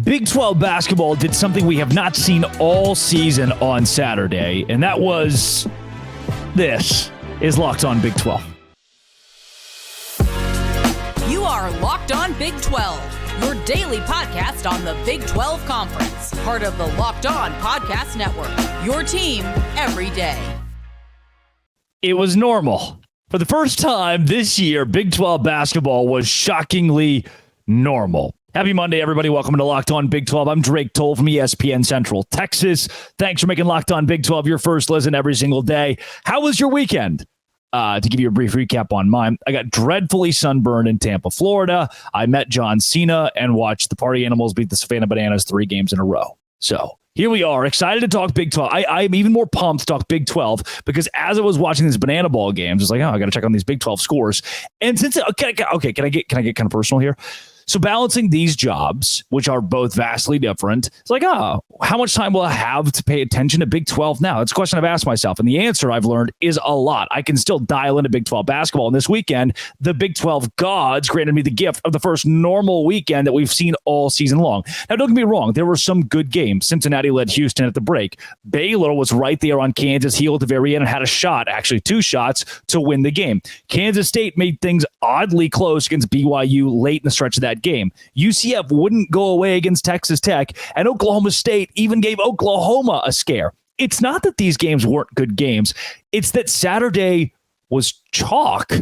Big 12 basketball did something we have not seen all season on Saturday, and that was this is Locked On Big 12. You are Locked On Big 12, your daily podcast on the Big 12 Conference, part of the Locked On Podcast Network, your team every day. It was normal. For the first time this year, Big 12 basketball was shockingly normal. Happy Monday, everybody. Welcome to Locked On Big 12. I'm Drake Toll from ESPN Central Texas. Thanks for making Locked On Big 12 your first listen every single day. How was your weekend? To give you a brief recap on mine, I got dreadfully sunburned in Tampa, Florida. I met John Cena and watched the Party Animals beat the Savannah Bananas 3 games in a row. So here we are, excited to talk Big 12. I'm even more pumped to talk Big 12 because as I was watching these banana ball games, I was like, oh, I got to check on these Big 12 scores. And since can I get kind of personal here? So balancing these jobs, which are both vastly different, it's like, how much time will I have to pay attention to Big 12 now? It's a question I've asked myself. And the answer I've learned is a lot. I can still dial into Big 12 basketball. And this weekend, the Big 12 gods granted me the gift of the first normal weekend that we've seen all season long. Now, don't get me wrong. There were some good games. Cincinnati led Houston at the break. Baylor was right there on Kansas' heel at the very end and had a shot, actually 2 shots, to win the game. Kansas State made things oddly close against BYU late in the stretch of that game. UCF wouldn't go away against Texas Tech, and Oklahoma State even gave Oklahoma a scare. It's not that these games weren't good games. It's that Saturday was chalk,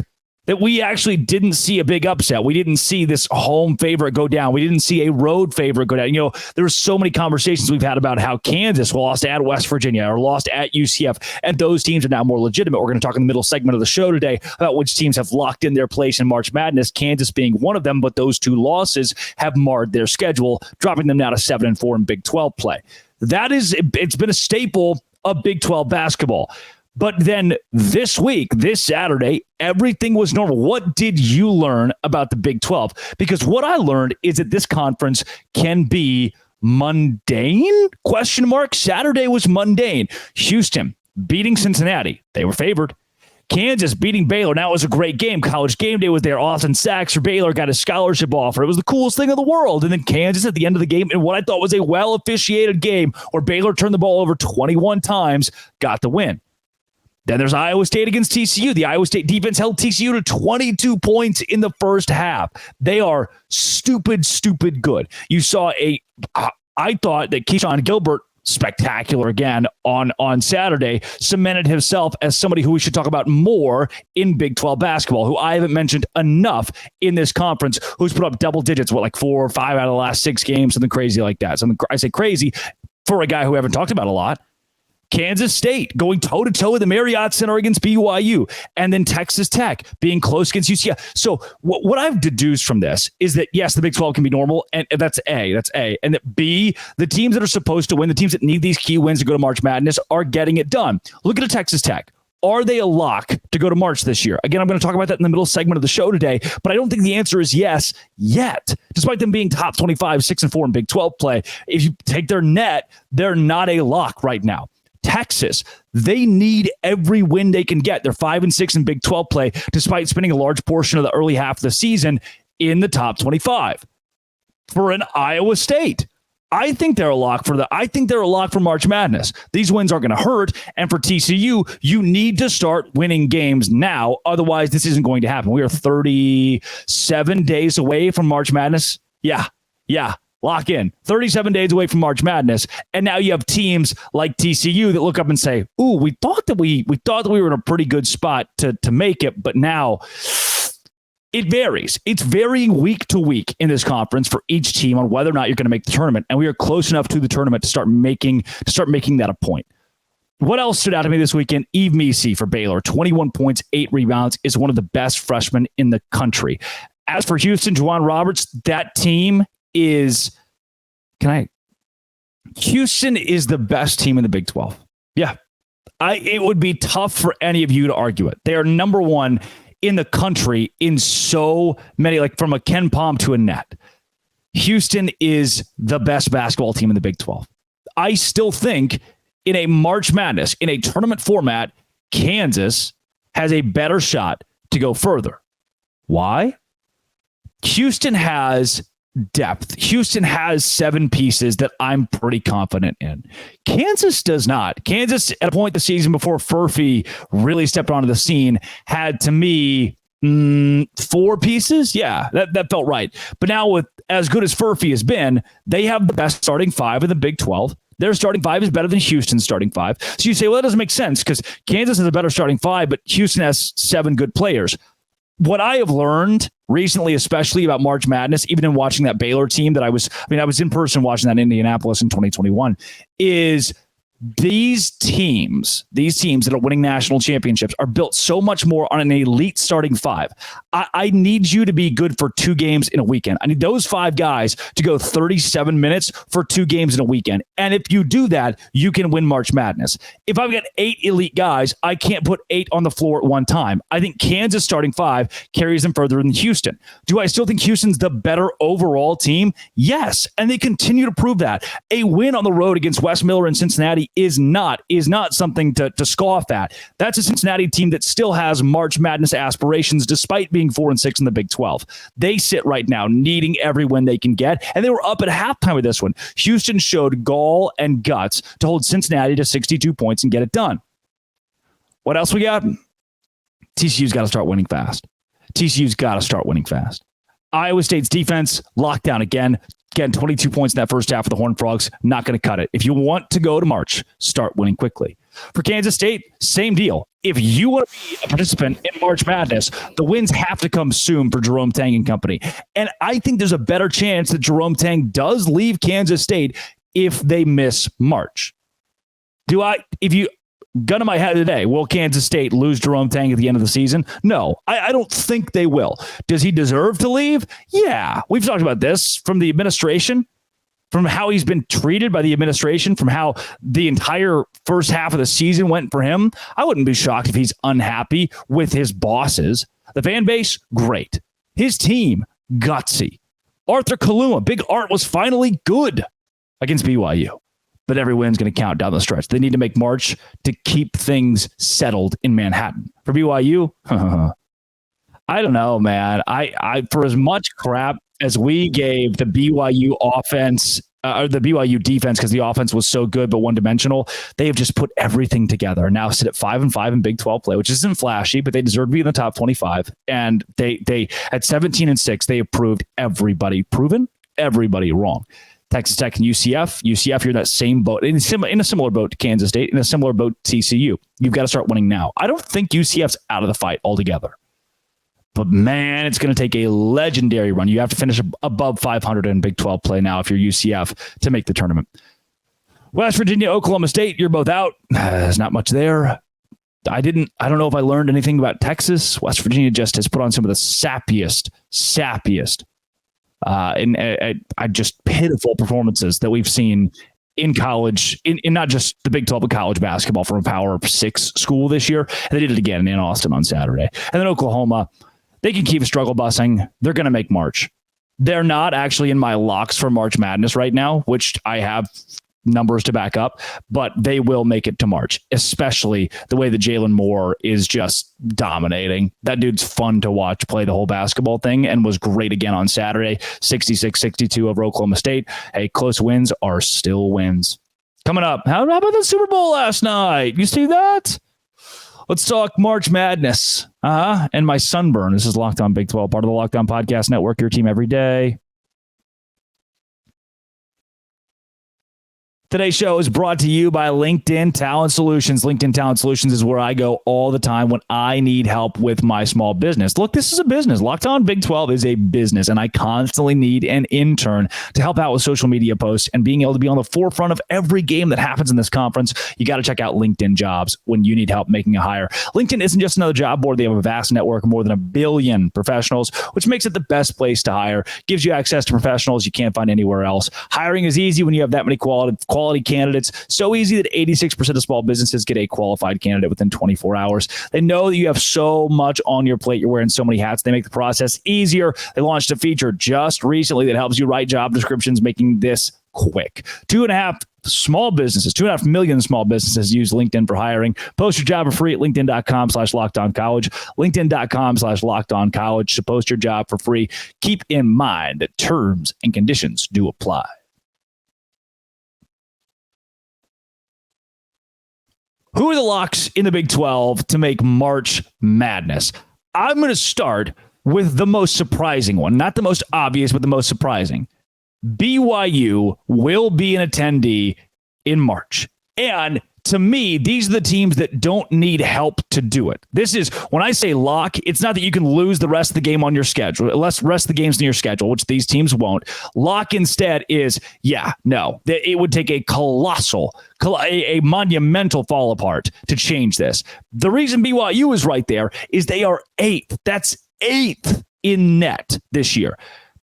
that we actually didn't see a big upset. We didn't see this home favorite go down. We didn't see a road favorite go down. You know, there's so many conversations we've had about how Kansas lost at West Virginia or lost at UCF, and those teams are now more legitimate. We're going to talk in the middle segment of the show today about which teams have locked in their place in March Madness, Kansas being one of them, but those 2 losses have marred their schedule, dropping them now to 7-4 in Big 12 play. It's been a staple of Big 12 basketball. But then this week, this Saturday, everything was normal. What did you learn about the Big 12? Because what I learned is that this conference can be mundane? ? Saturday was mundane. Houston beating Cincinnati. They were favored. Kansas beating Baylor. Now it was a great game. College Game Day was there. Austin Sachs for Baylor got a scholarship offer. It was the coolest thing in the world. And then Kansas at the end of the game, in what I thought was a well-officiated game where Baylor turned the ball over 21 times, got the win. Then there's Iowa State against TCU. The Iowa State defense held TCU to 22 points in the first half. They are stupid good. You saw I thought that Keyshawn Gilbert, spectacular again on Saturday, cemented himself as somebody who we should talk about more in Big 12 basketball, who I haven't mentioned enough in this conference, who's put up double digits, 4 or 5 out of the last 6 games, something crazy like that. I say crazy for a guy who we haven't talked about a lot. Kansas State going toe-to-toe with the Marriott Center against BYU, and then Texas Tech being close against UCF. So what I've deduced from this is that, yes, the Big 12 can be normal, and that's A. And that B, the teams that are supposed to win, the teams that need these key wins to go to March Madness are getting it done. Look at a Texas Tech. Are they a lock to go to March this year? Again, I'm going to talk about that in the middle segment of the show today, but I don't think the answer is yes yet. Despite them being top 25, 6-4 in Big 12 play, if you take their net, they're not a lock right now. Texas, they need every win they can get. They're 5-6 in Big 12 play, despite spending a large portion of the early half of the season in the top 25. For an Iowa State, I think they're a lock for March Madness. These wins aren't going to hurt. And for TCU, you need to start winning games now. Otherwise, this isn't going to happen. We are 37 days away from March Madness. Yeah. Lock in. 37 days away from March Madness. And now you have teams like TCU that look up and say, ooh, we thought that we were in a pretty good spot to make it, but now it varies. It's varying week to week in this conference for each team on whether or not you're going to make the tournament. And we are close enough to the tournament to start making that a point. What else stood out to me this weekend? Yves Missi for Baylor, 21 points, 8 rebounds, is one of the best freshmen in the country. As for Houston, Juwan Roberts, that team is Houston is the best team in the Big 12. Yeah. It would be tough for any of you to argue it. They are number 1 in the country in so many, like from a Ken Pom to a net. Houston is the best basketball team in the Big 12. I still think in a March Madness, in a tournament format, Kansas has a better shot to go further. Why? Houston has depth. Houston has 7 pieces that I'm pretty confident in. Kansas does not. Kansas, at a point the season before Furphy really stepped onto the scene, had, to me, 4 pieces. Yeah, that felt right. But now, with as good as Furphy has been, they have the best starting 5 in the Big 12. Their starting 5 is better than Houston's starting 5. So you say, well, that doesn't make sense because Kansas has a better starting 5, but Houston has 7 good players. What I have learned recently, especially about March Madness, even in watching that Baylor team I was in person watching that in Indianapolis in 2021, is these teams that are winning national championships are built so much more on an elite starting 5. I need you to be good for 2 games in a weekend. I need those 5 guys to go 37 minutes for 2 games in a weekend. And if you do that, you can win March Madness. If I've got 8 elite guys, I can't put 8 on the floor at one time. I think Kansas starting 5 carries them further than Houston. Do I still think Houston's the better overall team? Yes. And they continue to prove that. A win on the road against West Miller and Cincinnati is not something to scoff at. That's a Cincinnati team that still has March Madness aspirations despite being 4-6 in the Big 12. They sit right now needing every win they can get, and they were up at halftime with this one. Houston showed gall and guts to hold Cincinnati to 62 points and get it done. What else we got? TCU's got to start winning fast. Iowa State's defense locked down again. Again, 22 points in that first half of the Horned Frogs. Not going to cut it. If you want to go to March, start winning quickly. For Kansas State, same deal. If you want to be a participant in March Madness, the wins have to come soon for Jerome Tang and company. And I think there's a better chance that Jerome Tang does leave Kansas State if they miss March. Gun to my head today, will Kansas State lose Jerome Tang at the end of the season? No, I don't think they will. Does he deserve to leave? Yeah. We've talked about this from the administration, from how he's been treated by the administration, from how the entire first half of the season went for him. I wouldn't be shocked if he's unhappy with his bosses. The fan base, great. His team, gutsy. Arthur Kaluma, Big Art was finally good against BYU. But every win's going to count down the stretch. They need to make March to keep things settled in Manhattan. For BYU, I don't know, man. I for as much crap as we gave the BYU offense or the BYU defense because the offense was so good but one-dimensional, they have just put everything together and now sit at 5-5 in Big 12 play, which isn't flashy, but they deserve to be in the top 25. And they at 17-6, they have proven everybody wrong. Texas Tech and UCF, you're in that same boat, in a similar boat to Kansas State, in a similar boat to TCU. You've got to start winning now. I don't think UCF's out of the fight altogether. But, man, it's going to take a legendary run. You have to finish above 500 in Big 12 play now if you're UCF to make the tournament. West Virginia, Oklahoma State, you're both out. There's not much there. I don't know if I learned anything about Texas. West Virginia just has put on some of the sappiest just pitiful performances that we've seen in college, in not just the Big 12, but college basketball from a Power 6 school this year. And they did it again in Austin on Saturday. And then Oklahoma, they can keep struggle busing. They're going to make March. They're not actually in my locks for March Madness right now, which I have numbers to back up, but they will make it to March, especially the way that Jalen Moore is just dominating. That dude's fun to watch play the whole basketball thing and was great again on Saturday, 66-62 over Oklahoma State. Hey, close wins are still wins. Coming up, how about the Super Bowl last night? You see that? Let's talk March Madness and my sunburn. This is Locked On Big 12, part of the Locked On Podcast Network, your team every day. Today's show is brought to you by LinkedIn Talent Solutions. LinkedIn Talent Solutions is where I go all the time when I need help with my small business. Look, this is a business. Locked On Big 12 is a business, and I constantly need an intern to help out with social media posts and being able to be on the forefront of every game that happens in this conference. You got to check out LinkedIn Jobs when you need help making a hire. LinkedIn isn't just another job board. They have a vast network of more than 1 billion professionals, which makes it the best place to hire. Gives you access to professionals you can't find anywhere else. Hiring is easy when you have that many quality candidates. So easy that 86% of small businesses get a qualified candidate within 24 hours. They know that you have so much on your plate. You're wearing so many hats. They make the process easier. They launched a feature just recently that helps you write job descriptions, making this quick. 2.5 million small businesses use LinkedIn for hiring. Post your job for free at linkedin.com/lockedoncollege. linkedin.com/lockedoncollege to post your job for free. Keep in mind that terms and conditions do apply. Who are the locks in the Big 12 to make March Madness? I'm going to start with the most surprising one. Not the most obvious, but the most surprising. BYU will be an attendee in March. And to me, these are the teams that don't need help to do it. This is, when I say lock, it's not that you can lose the rest of the game on your schedule, unless rest of the games in your schedule, which these teams won't. Lock instead is, it would take a a monumental fall apart to change this. The reason BYU is right there is they are 8th. That's 8th in net this year.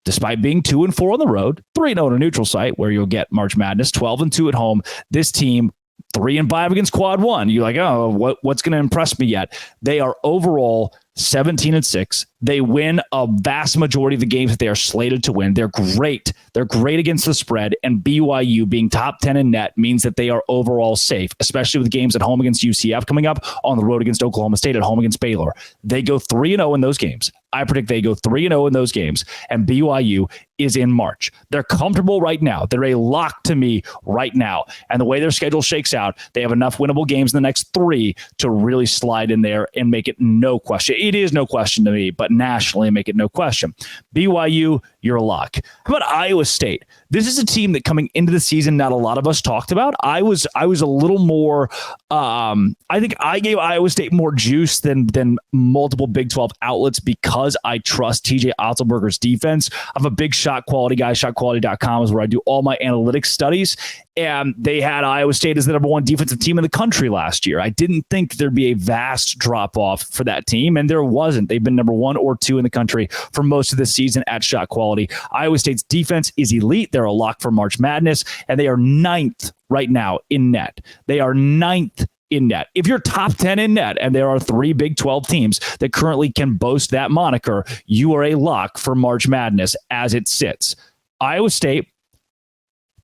Despite being 2-4 on the road, 3-0 on a neutral site where you'll get March Madness, 12-2 at home, this team 3-5 against quad one. You're like, oh, what's going to impress me yet? They are overall 17-6. They win a vast majority of the games that they are slated to win. They're great. They're great against the spread, and BYU being top 10 in net means that they are overall safe, especially with games at home against UCF coming up, on the road against Oklahoma State, at home against Baylor. They go 3-0 in those games. I predict they go 3-0 in those games, and BYU is in March. They're comfortable right now. They're a lock to me right now. And the way their schedule shakes out, they have enough winnable games in the next 3 to really slide in there and make it no question. It is no question to me, but nationally make it no question. BYU, you're a lock. How about Iowa State? This is a team that coming into the season, not a lot of us talked about. I was a little more, I think I gave Iowa State more juice than multiple Big 12 outlets because I trust TJ Otzelberger's defense. I'm a big shot quality guy. Shotquality.com is where I do all my analytics studies. And they had Iowa State as the number 1 defensive team in the country last year. I didn't think there'd be a vast drop off for that team, and there wasn't. They've been number 1 or 2 in the country for most of the season at shot quality. Iowa State's defense is elite. They're a lock for March Madness, and they are 9th right now in net. They are 9th in net. If you're top 10 in net, and there are 3 Big 12 teams that currently can boast that moniker, you are a lock for March Madness as it sits. Iowa State,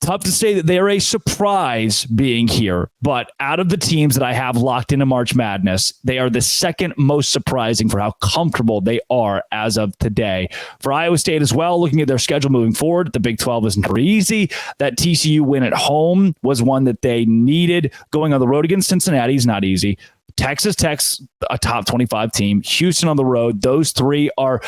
tough to say that they are a surprise being here, but out of the teams that I have locked into March Madness, they are the second most surprising for how comfortable they are as of today. For Iowa State as well, looking at their schedule moving forward, the Big 12 isn't very easy. That TCU win at home was one that they needed. Going on the road against Cincinnati is not easy. Texas Tech's a top 25 team. Houston on the road. Those 3 are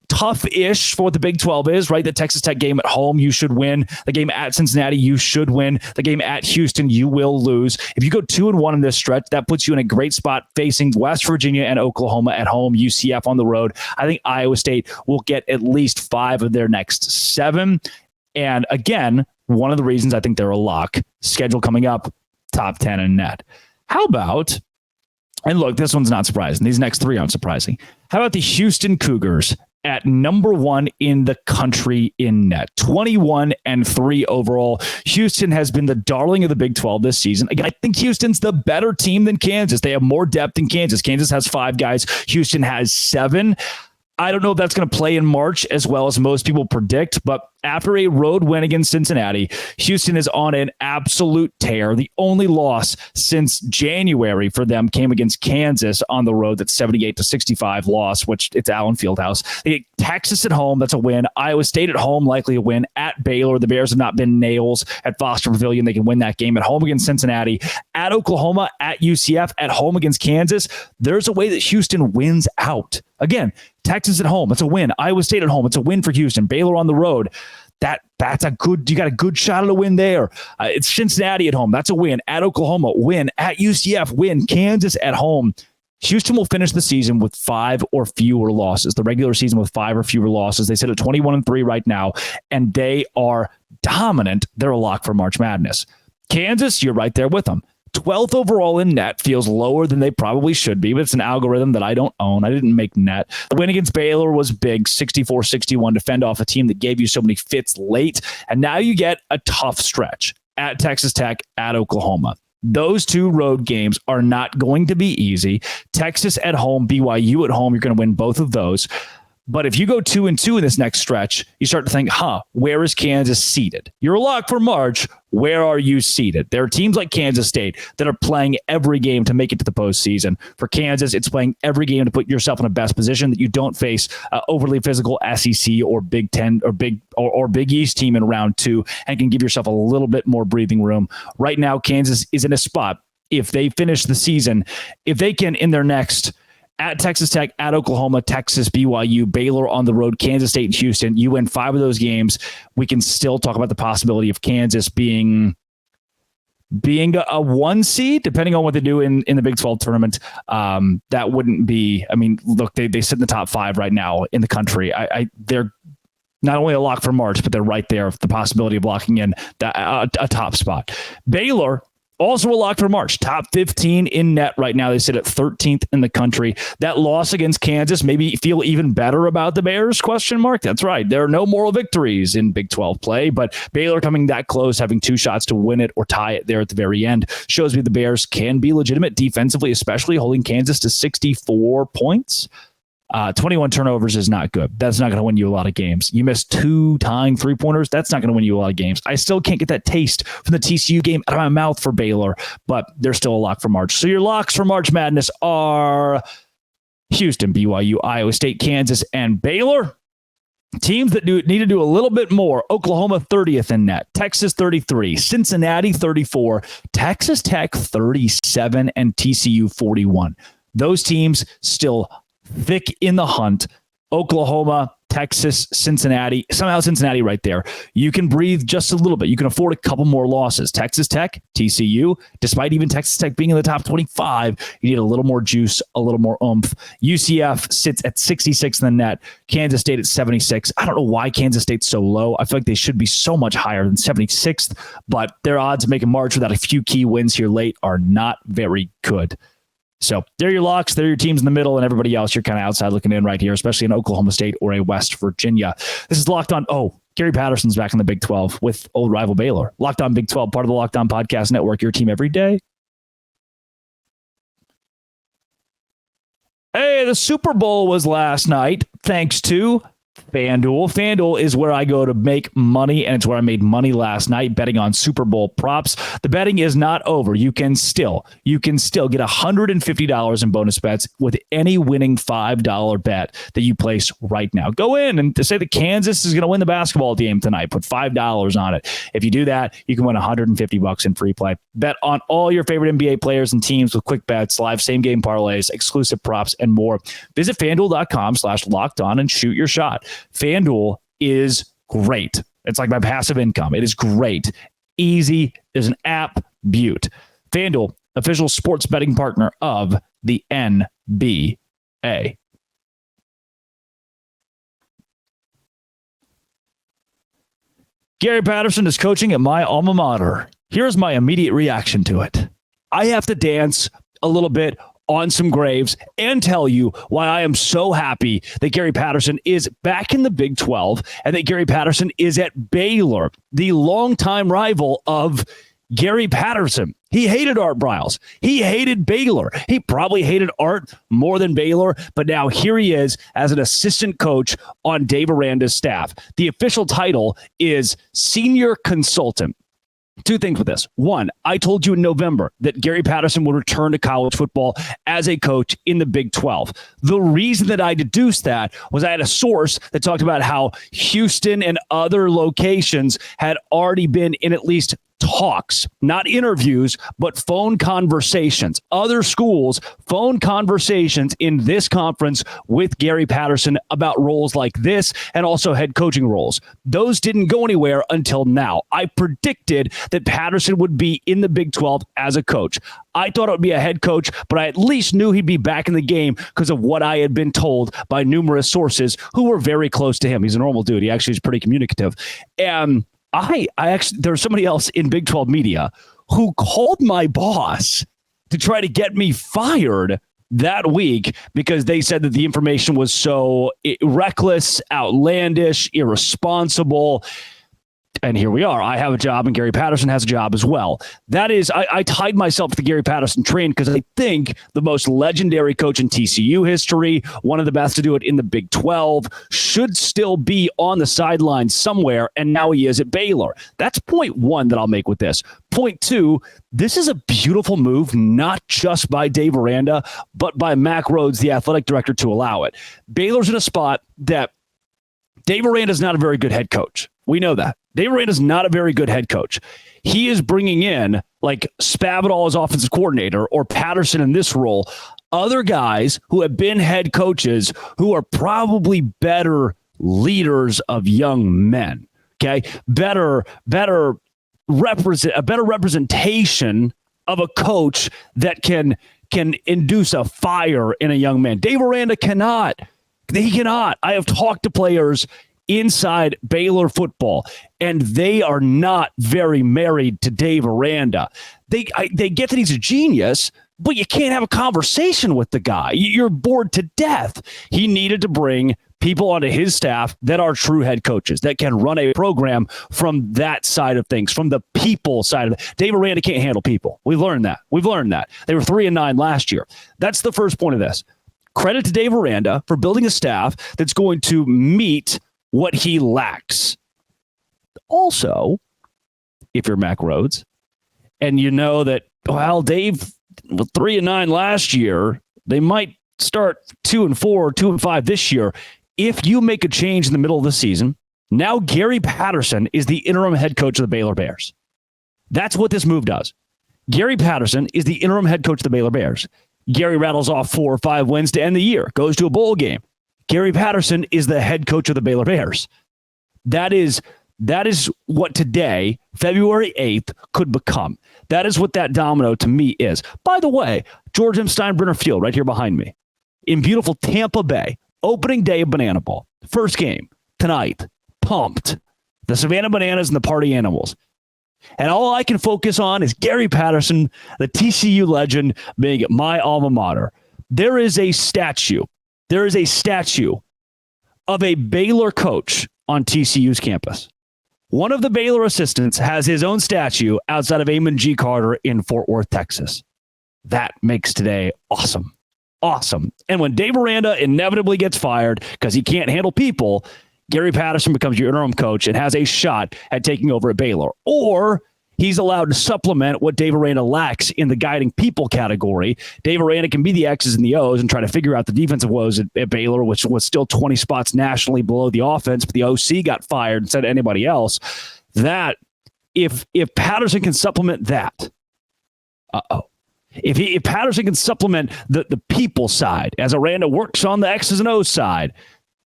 tough-ish for what the Big 12 is, right? The Texas Tech game at home, you should win. The game at Cincinnati, you should win. The game at Houston, you will lose. If you go 2-1 in this stretch, that puts you in a great spot facing West Virginia and Oklahoma at home, UCF on the road. I think Iowa State will get at least 5 of their next 7. And again, one of the reasons I think they're a lock, schedule coming up, top 10 in net. How about, and look, this one's not surprising. These next 3 aren't surprising. How about the Houston Cougars at number 1 in the country in net, 21-3 overall. Houston has been the darling of the Big 12 this season. Again, I think Houston's the better team than Kansas. They have more depth than Kansas. Kansas has 5 guys. Houston has 7. I don't know if that's going to play in March as well as most people predict, but after a road win against Cincinnati, Houston is on an absolute tear. The only loss since January for them came against Kansas on the road. That's 78-65 loss, which it's Allen Fieldhouse. They get Texas at home. That's a win. Iowa State at home, likely a win. At Baylor, the Bears have not been nails. At Foster Pavilion, they can win that game. At home against Cincinnati. At Oklahoma, at UCF, at home against Kansas. There's a way that Houston wins out. Again, Texas at home, it's a win. Iowa State at home, it's a win for Houston. Baylor on the road, that's a good. You got a good shot at a win there. It's Cincinnati at home, that's a win. At Oklahoma, win. At UCF, win. Kansas at home. Houston will finish the season with 5 or fewer losses. The regular season with 5 or fewer losses. They sit at 21-3 right now, and they are dominant. They're a lock for March Madness. Kansas, you're right there with them. 12th overall in net, feels lower than they probably should be, but it's an algorithm that I don't own. I didn't make net. The win against Baylor was big, 64-61, to fend off a team that gave you so many fits late. And now you get a tough stretch at Texas Tech, at Oklahoma. Those 2 road games are not going to be easy. Texas at home, BYU at home, you're going to win both of those. But if you go 2-2 in this next stretch, you start to think, where is Kansas seated? You're a lock for March. Where are you seated? There are teams like Kansas State that are playing every game to make it to the postseason. For Kansas, it's playing every game to put yourself in the best position that you don't face overly physical SEC or Big Ten or Big East team in round 2 and can give yourself a little bit more breathing room. Right now, Kansas is in a spot. If they finish the season, if they can in their next at Texas Tech, at Oklahoma, Texas, BYU, Baylor on the road, Kansas State, and Houston, you win 5 of those games, we can still talk about the possibility of Kansas being a 1 seed, depending on what they do in the Big 12 tournament. That wouldn't be, look, they sit in the top 5 right now in the country. They're not only a lock for March, but they're right there with the possibility of locking in a top spot. Baylor, also a lock for March, top 15 in net right now. They sit at 13th in the country. That loss against Kansas, maybe feel even better about the Bears, ? That's right. There are no moral victories in Big 12 play, but Baylor coming that close, having 2 shots to win it or tie it there at the very end, shows me the Bears can be legitimate defensively, especially holding Kansas to 64 points. 21 turnovers is not good. That's not going to win you a lot of games. You missed 2 tying 3-pointers. That's not going to win you a lot of games. I still can't get that taste from the TCU game out of my mouth for Baylor, but they're still a lock for March. So your locks for March Madness are Houston, BYU, Iowa State, Kansas, and Baylor. Teams that need to do a little bit more. Oklahoma 30th in net, Texas 33, Cincinnati 34, Texas Tech 37, and TCU 41. Those teams still thick in the hunt. Oklahoma, Texas, Cincinnati, somehow Cincinnati right there. You can breathe just a little bit. You can afford a couple more losses. Texas Tech, TCU, despite even Texas Tech being in the top 25, you need a little more juice, a little more oomph. UCF sits at 66 in the net. Kansas State at 76. I don't know why Kansas State's so low. I feel like they should be so much higher than 76th, but their odds of making March without a few key wins here late are not very good. So they're your locks. They're your teams in the middle, and everybody else you're kind of outside looking in right here, especially in Oklahoma State or a West Virginia. This is Locked On. Gary Patterson's back in the Big 12 with old rival Baylor. Locked On Big 12, part of the Locked On Podcast Network, your team every day. Hey, the Super Bowl was last night, thanks to FanDuel. FanDuel is where I go to make money, and it's where I made money last night betting on Super Bowl props. The betting is not over. You can still get $150 in bonus bets with any winning $5 bet that you place right now. Go in and say that Kansas is going to win the basketball game tonight. Put $5 on it. If you do that, you can win $150 in free play. Bet on all your favorite NBA players and teams with quick bets, live same game parlays, exclusive props, and more. Visit FanDuel.com/lockedon and shoot your shot. FanDuel is great. It's like my passive income. It is great. Easy. There's an app. Beaut. FanDuel, official sports betting partner of the NBA. Gary Patterson is coaching at my alma mater. Here's my immediate reaction to it. I have to dance a little bit on some graves and tell you why I am so happy that Gary Patterson is back in the Big 12 and that Gary Patterson is at Baylor, the longtime rival of Gary Patterson. He hated Art Briles. He hated Baylor. He probably hated Art more than Baylor, but now here he is as an assistant coach on Dave Aranda's staff. The official title is senior consultant. 2 things with this. 1, I told you in November that Gary Patterson would return to college football as a coach in the Big 12. The reason that I deduced that was I had a source that talked about how Houston and other locations had already been in at least talks, not interviews, but phone conversations. Other schools, phone conversations in this conference with Gary Patterson about roles like this and also head coaching roles. Those didn't go anywhere until now. I predicted that Patterson would be in the Big 12 as a coach. I thought it would be a head coach, but I at least knew he'd be back in the game because of what I had been told by numerous sources who were very close to him. He's a normal dude. He actually is pretty communicative. And I actually, there was somebody else in Big 12 media who called my boss to try to get me fired that week because they said that the information was so reckless, outlandish, irresponsible. And here we are. I have a job and Gary Patterson has a job as well. That is, I tied myself to the Gary Patterson train because I think the most legendary coach in TCU history, one of the best to do it in the Big 12, should still be on the sideline somewhere, and now he is at Baylor. That's point one that I'll make with this. Point two, this is a beautiful move, not just by Dave Aranda, but by Mack Rhoades, the athletic director, to allow it. Baylor's in a spot that Dave Aranda is not a very good head coach. We know that. Dave Aranda is not a very good head coach. He is bringing in like Spavital as offensive coordinator or Patterson in this role, other guys who have been head coaches who are probably better leaders of young men. Okay, a better representation of a coach that can induce a fire in a young man. Dave Aranda cannot. He cannot. I have talked to players inside Baylor football, and they are not very married to Dave Aranda. They get that he's a genius, but you can't have a conversation with the guy. You're bored to death. He needed to bring people onto his staff that are true head coaches, that can run a program from that side of things, from the people side of it. Dave Aranda can't handle people. We've learned that. They were 3-9 last year. That's the first point of this. Credit to Dave Aranda for building a staff that's going to meet what he lacks. Also, if you're Mack Rhoades and you know that, well, Dave was 3-9 last year, they might start 2-4 or 2-5 this year. If you make a change in the middle of the season, now Gary Patterson is the interim head coach of the Baylor Bears. That's what this move does. Gary Patterson is the interim head coach of the Baylor Bears. Gary rattles off 4 or 5 wins to end the year, goes to a bowl game. Gary Patterson is the head coach of the Baylor Bears. That is what today, February 8th, could become. That is what that domino to me is. By the way, George M. Steinbrenner Field, right here behind me, in beautiful Tampa Bay, opening day of Banana Bowl. First game, tonight, pumped. The Savannah Bananas and the Party Animals. And all I can focus on is Gary Patterson, the TCU legend, being at my alma mater. There is a statue of a Baylor coach on TCU's campus. One of the Baylor assistants has his own statue outside of Amon G. Carter in Fort Worth, Texas. That makes today awesome. Awesome. And when Dave Aranda inevitably gets fired because he can't handle people, Gary Patterson becomes your interim coach and has a shot at taking over at Baylor. Or he's allowed to supplement what Dave Aranda lacks in the guiding people category. Dave Aranda can be the X's and the O's and try to figure out the defensive woes at Baylor, which was still 20 spots nationally below the offense, but the OC got fired instead of anybody else. That, if Patterson can supplement that, If Patterson can supplement the people side as Aranda works on the X's and O's side,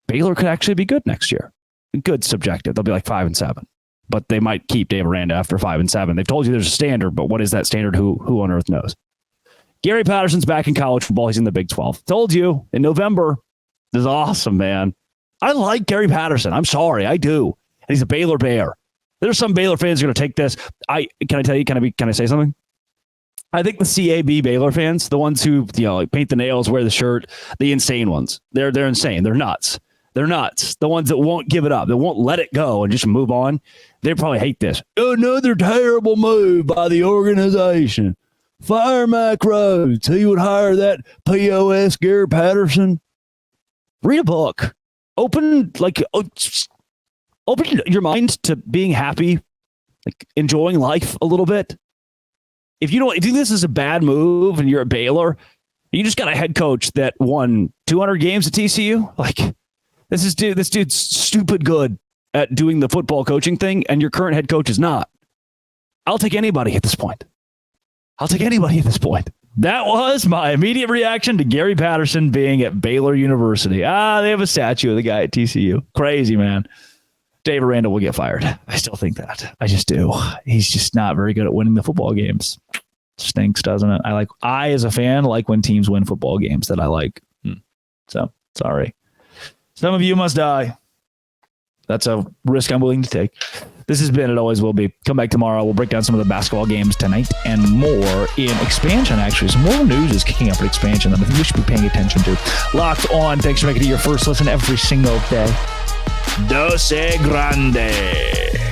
Baylor could actually be good next year. Good subjective. They'll be like 5-7. But they might keep Dave Aranda after 5-7. They've told you there's a standard, but what is that standard? Who on earth knows? Gary Patterson's back in college football. He's in the Big 12. Told you in November. This is awesome, man. I like Gary Patterson. I'm sorry, I do. And he's a Baylor Bear. There's some Baylor fans who are going to take this. Can I say something? I think the CAB Baylor fans, the ones who like paint the nails, wear the shirt, the insane ones. They're insane. They're nuts. They're nuts. The ones that won't give it up, that won't let it go and just move on. They probably hate this. Another terrible move by the organization. Fire Mack Rhoades. He would hire that POS Gary Patterson. Read a book. Open your mind to being happy, like enjoying life a little bit. If you think this is a bad move and you're at Baylor, you just got a head coach that won 200 games at TCU. Like this dude's stupid good at doing the football coaching thing, and your current head coach is not. I'll take anybody at this point. That was my immediate reaction to Gary Patterson being at Baylor University. They have a statue of the guy at TCU. Crazy, man. Dave Aranda will get fired. I still think that. I just do. He's just not very good at winning the football games. Stinks, doesn't it? I as a fan like when teams win football games that I like. So sorry. Some of you must die. That's a risk I'm willing to take. This has been It Always Will Be. Come back tomorrow. We'll break down some of the basketball games tonight and more in expansion, actually. Some more news is kicking up in expansion that I think we should be paying attention to. Locked On. Thanks for making it your first listen every single day. Dose Grande.